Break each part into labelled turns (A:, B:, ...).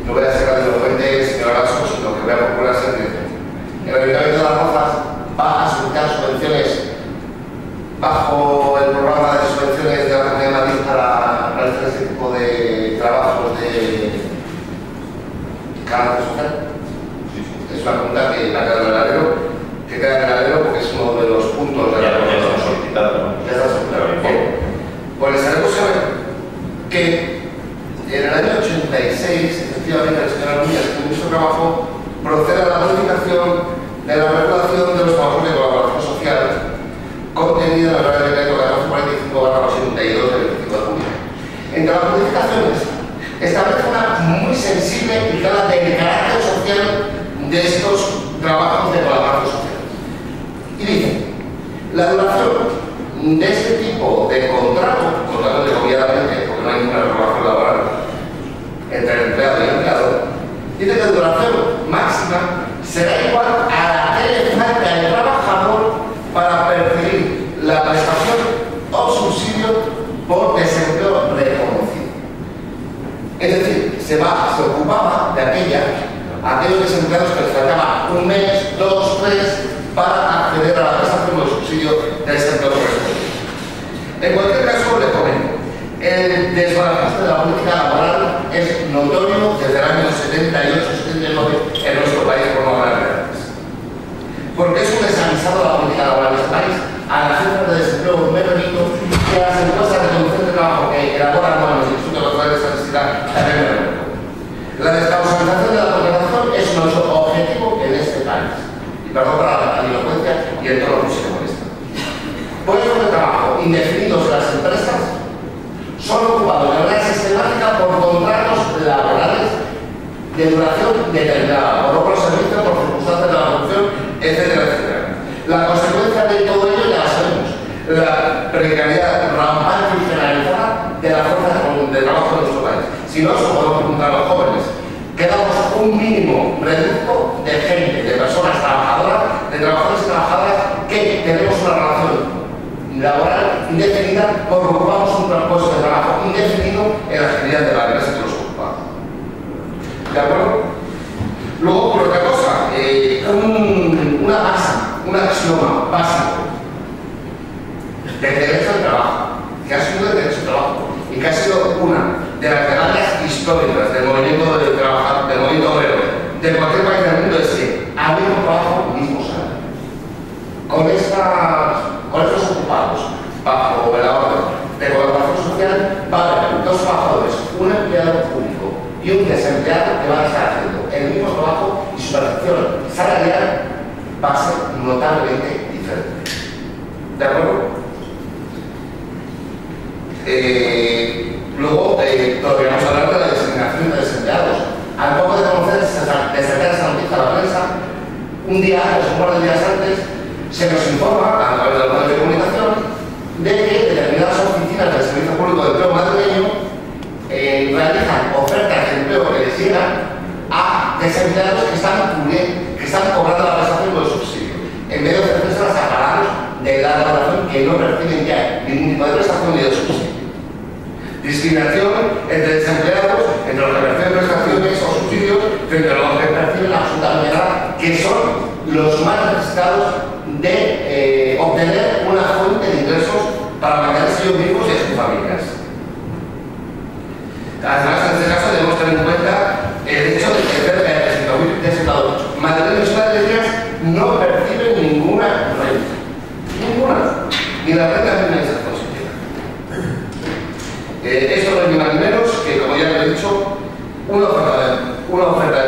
A: no voy a ser grandilocuente, señor Alonso, sino que voy a procurar ser directo. El Ayuntamiento de Las Rozas va a solicitar subvenciones bajo el programa de subvenciones de la Comunidad de Madrid para realizar este tipo de trabajos de carácter social. Es una pregunta que me ha quedado en el alero, porque es uno de los puntos de la
B: ya solicitado.
A: Ya está solicitado. Pues les haremos saber que en el año 86, efectivamente, el señor Armillas, el ministro de Trabajo, procede a la modificación de la regulación de los trabajos de colaboración social contenida en el Real Decreto 1445/82 del 25 de junio. Entre las modificaciones, establece una muy sensible y clara del carácter social de estos trabajos de colaboración social. Y dice, la duración de este tipo de contrato, obviamente, porque no hay ninguna regulación laboral entre el empleado y el empleado, dice que la duración máxima será igual a la que le falta al trabajador para percibir la prestación o subsidio por desempleo reconocido. Es decir, se ocupaba de aquellos desempleados que les faltaba un mes, 2, 3 para acceder a la prestación o subsidio de desempleo correspondiente. En cualquier caso, le comento, el desbarajuste de la política laboral es notorio desde el año 78-79 en nuestro país, por no hablar de antes. Porque es un desaguisado la política laboral de este país. A las cifras de desempleo me remito que las encuestas de condiciones de trabajo que elaboran los Institutos Nacionales de Estadística también me remito. La descausalización de la contratación es nuestro objetivo en este país. Y perdón para la grandilocuencia y el tono que se molesta. Puestos de trabajo indefinidos en las empresas son ocupados de manera sistemática por contratos laborales de duración determinada, por otros servicios, por circunstancias de la producción, etcétera, etcétera. La consecuencia de todo ello ya la sabemos: la precariedad rampante y generalizada de la fuerza de trabajo de nuestro país. Si no, eso podemos preguntar a los jóvenes. Quedamos un mínimo reducto de gente, de personas trabajadoras, de trabajadores y trabajadoras que tenemos una relación laboral indefinida porque ocupamos un puesto de trabajo indefinido en la actividad de la empresa que los ocupa. ¿De acuerdo? Luego, por otra cosa, una máxima, un axioma básico del derecho al trabajo, que ha sido el derecho al trabajo y que ha sido una de las demandas históricas del movimiento del trabajo, del movimiento obrero, de cualquier país del mundo, es que ha habido trabajo mismo salario. Con estos ocupados bajo la orden de colaboración social va a haber dos trabajadores, un empleado público y un desempleado que van a estar haciendo el mismo trabajo y su percepción salarial va a ser notablemente diferente. ¿De acuerdo? Luego, todavía vamos a hablar de la discriminación de desempleados. Al poco de conocer, de sacar esa noticia a la prensa, un día antes, un par de días antes, se nos informa, a través de los medios de comunicación, de que determinadas oficinas del Servicio Público de Empleo madrileño realizan ofertas de empleo que les llegan a desempleados que están cobrando la prestación del subsidio, en vez de ofrecerse a pagados de la relación que no perciben ya ningún tipo de prestación ni de subsidio. Discriminación entre desempleados, entre los que perciben prestaciones o subsidios, frente a los que perciben absolutamente nada, que son los más necesitados de obtener una fuente de ingresos para mantenerse ellos mismos y a sus familias. Además, en este caso debemos tener en cuenta el hecho de que cerca de 300.000 desempleados madrileños y madrileñas no perciben ninguna renta. Ninguna. Ni la renta ni la inserción social. Esto no es ni más ni menos que, como ya lo he dicho, una oferta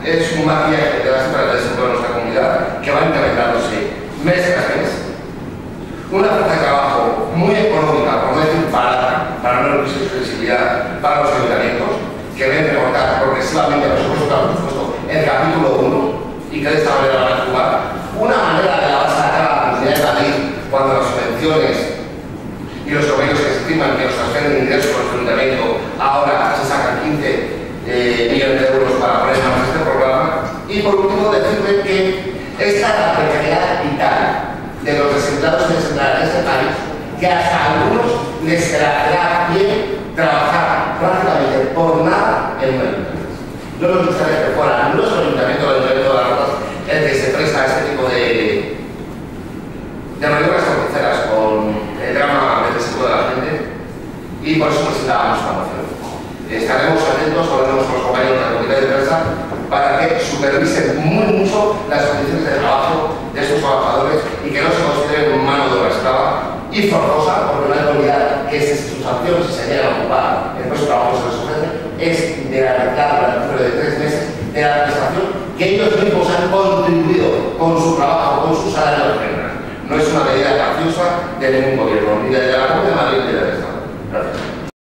A: es un maquillaje de las cifras de desempleo de nuestra comunidad que va incrementándose mes tras mes. Una oferta de trabajo muy económica, por no decir barata, para no reducir su flexibilidad para los ayuntamientos, que deben recortar progresivamente el presupuesto en el capítulo 1 y que de esta manera van a jugar. Una manera de lavarse la cara a la Comunidad de Madrid cuando las subvenciones y los convenios que se estiman que nos transfieren ingresos por el ayuntamiento ahora se sacan 15 millones de euros para poner en marcha este programa. Y por último, decirle que esta es la precariedad vital de los desempleados y desempleadas de este país, que hasta a algunos les será bien trabajar prácticamente por nada en una empresa. No nos gustaría que fuera nuestro ayuntamiento o el ayuntamiento de Las Rozas el que se presta a este tipo de maniobras torticeras con el drama meteórico de la gente, y por eso presentábamos esta moción. Estaremos atentos, hablaremos con los compañeros de la comité de prensa para que supervisen mucho las condiciones de trabajo de estos trabajadores y que no se consideren mano de obra esclava y forzosa, porque no hay que olvidar que su sanción, si se llegan a ocupar el puesto de trabajo que se les ofrece, es de realizar durante un periodo de 3 meses de la prestación que ellos mismos han contribuido con su trabajo, con su salario de general. No es una medida graciosa de ningún gobierno, ni de la Comunidad de Madrid ni de